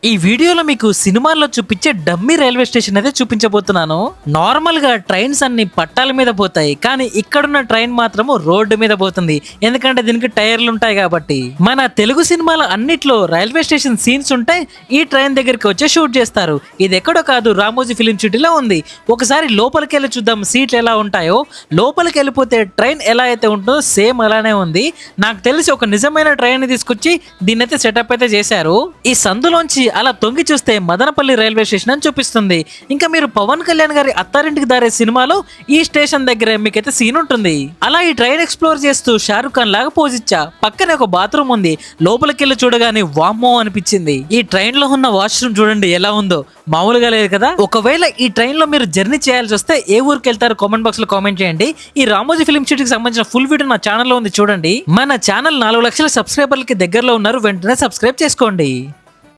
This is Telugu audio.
ఈ వీడియోలో మీకు సినిమాల్లో చూపించే డమ్మీ రైల్వే స్టేషన్ అయితే చూపించబోతున్నాను. నార్మల్ గా ట్రైన్స్ అన్ని పట్టాల మీద పోతాయి, కానీ ఇక్కడున్న ట్రైన్ మాత్రము రోడ్డు మీద పోతుంది. ఎందుకంటే దీనికి టైర్లు ఉంటాయి కాబట్టి. మన తెలుగు సినిమాల అన్నిట్లో రైల్వే స్టేషన్ సీన్స్ ఉంటాయి, ఈ ట్రైన్ దగ్గరికి వచ్చి షూట్ చేస్తారు. ఇది ఎక్కడో కాదు, రామోజీ ఫిలిం సిటీలో ఉంది. ఒకసారి లోపలికి వెళ్ళి చూద్దాం సీట్లు ఎలా ఉంటాయో. లోపలికి వెళ్ళిపోతే ట్రైన్ ఎలా అయితే ఉంటుందో సేమ్ అలానే ఉంది. నాకు తెలిసి ఒక నిజమైన ట్రైన్ తీసుకొచ్చి దీన్ని అయితే సెటప్ అయితే చేశారు. ఈ సందులోంచి అలా తొంగి చూస్తే మదనపల్లి రైల్వే స్టేషన్ అని చూపిస్తుంది. ఇంకా మీరు పవన్ కళ్యాణ్ గారి అత్తారింటికి దారే సినిమాలో ఈ స్టేషన్ దగ్గర మీకైతే సీన్ ఉంటుంది. అలా ఈ ట్రైన్ ఎక్స్ప్లోర్ చేస్తూ షారుఖ్ ఖాన్ లాగా పోజ్ ఇచ్చా. పక్కనే ఒక బాత్రూమ్ ఉంది. లోపలికి వెళ్ళి చూడగానే వామ్మో అనిపించింది. ఈ ట్రైన్ లో ఉన్న వాష్రూమ్ చూడండి ఎలా ఉందో, మామూలుగా లేదు కదా. ఒకవేళ ఈ ట్రైన్ లో మీరు జర్నీ చేయాల్సి వస్తే ఏ ఊరికి వెళ్తారు కామెంట్ బాక్స్ లో కామెంట్ చేయండి. ఈ రామోజీ ఫిలిం సిటీకి సంబంధించిన ఫుల్ వీడియో నా ఛానల్లో ఉంది చూడండి. మన ఛానల్ 4 లక్షల సబ్స్క్రైబర్లకి దగ్గరలో ఉన్నారు, వెంటనే సబ్స్క్రైబ్ చేసుకోండి.